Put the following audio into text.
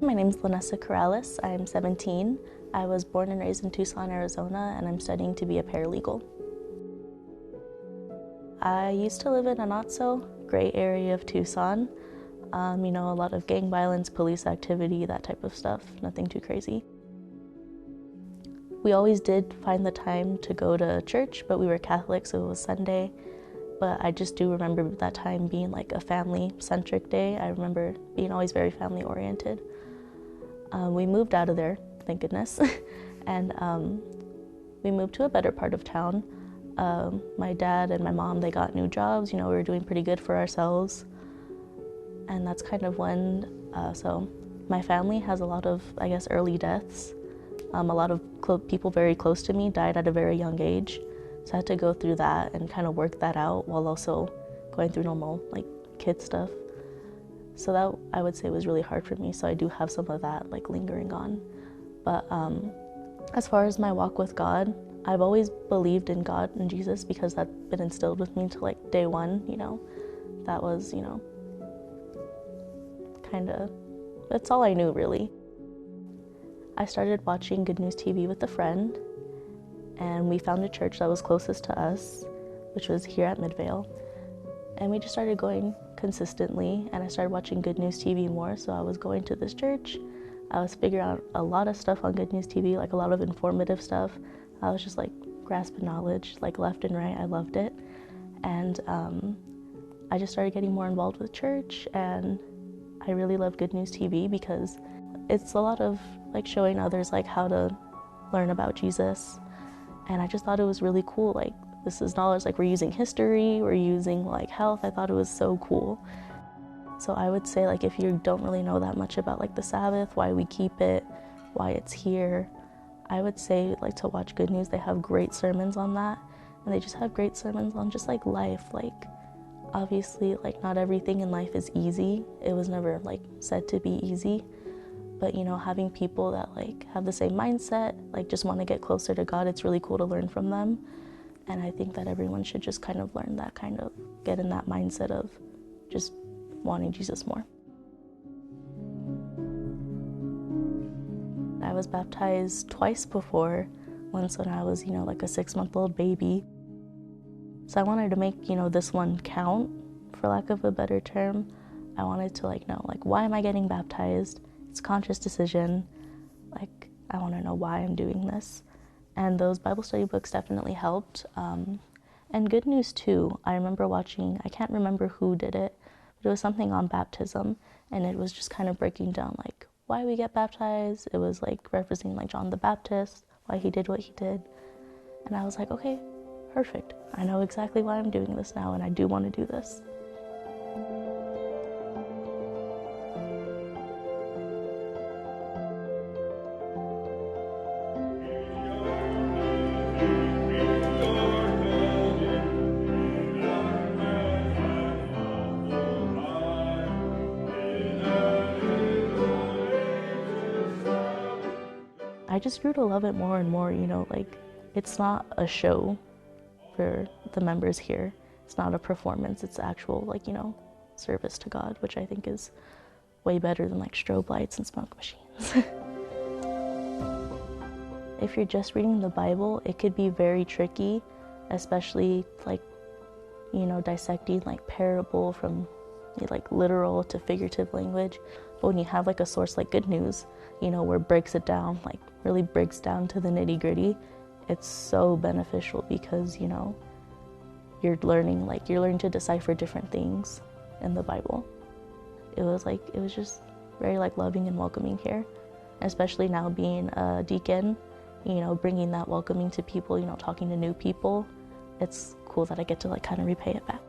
My name is Lynessa. I'm 17. I was born and raised in Tucson, Arizona, and I'm studying to be a paralegal. I used to live in a not-so-great area of Tucson. A lot of gang violence, police activity, that type of stuff, nothing too crazy. We always did find the time to go to church, but we were Catholic, so it was Sunday. But I just do remember that time being like a family-centric day. I remember being always very family-oriented. We moved out of there, thank goodness, and we moved to a better part of town. My dad and my mom, they got new jobs. We were doing pretty good for ourselves. And that's kind of when, so my family has a lot of, I guess, early deaths. A lot of people very close to me died at a very young age. So I had to go through that and kind of work that out while also going through normal, like, kid stuff. So that, I would say, was really hard for me. So I do have some of that, like, lingering on. But as far as my walk with God, I've always believed in God and Jesus because that's been instilled with me to, like, day one, That was, kind of, that's all I knew, really. I started watching Good News TV with a friend, and we found a church that was closest to us, which was here at Midvale. And we just started going consistently, and I started watching Good News TV more, so I was going to this church. I was figuring out a lot of stuff on Good News TV, like a lot of informative stuff. I was just like grasping knowledge, like left and right. I loved it. And I just started getting more involved with church, and I really love Good News TV because it's a lot of like showing others like how to learn about Jesus. And I just thought it was really cool. Like, this is knowledge, like we're using history, we're using like health. I thought it was so cool. So I would say, like, if you don't really know that much about like the Sabbath, why we keep it, why it's here, I would say like to watch Good News. They have great sermons on that, and they just have great sermons on just like life. Like, obviously, like, not everything in life is easy. It was never like said to be easy, but having people that like have the same mindset, like just want to get closer to God, it's really cool to learn from them. And I think that everyone should just kind of learn that, kind of get in that mindset of just wanting Jesus more. I was baptized twice before, once when I was, like a 6-month-old baby. So I wanted to make, this one count, for lack of a better term. I wanted to know, why am I getting baptized? It's a conscious decision. Like, I want to know why I'm doing this. And those Bible study books definitely helped. And Good News too. I remember watching, I can't remember who did it, but it was something on baptism, and it was just kind of breaking down like why we get baptized. It was like referencing like John the Baptist, why he did what he did. And I was like, okay, perfect. I know exactly why I'm doing this now, and I do want to do this. I just grew to love it more and more, like, it's not a show for the members here. It's not a performance, it's actual, like, service to God, which I think is way better than like strobe lights and smoke machines. If you're just reading the Bible, it could be very tricky, especially like, dissecting like parable from like literal to figurative language. But when you have like a source like Good News, where it breaks it down, like really breaks down to the nitty-gritty, it's so beneficial because, you're learning to decipher different things in the Bible. It was just very like loving and welcoming here, especially now being a deacon, bringing that welcoming to people, talking to new people. It's cool that I get to like kind of repay it back.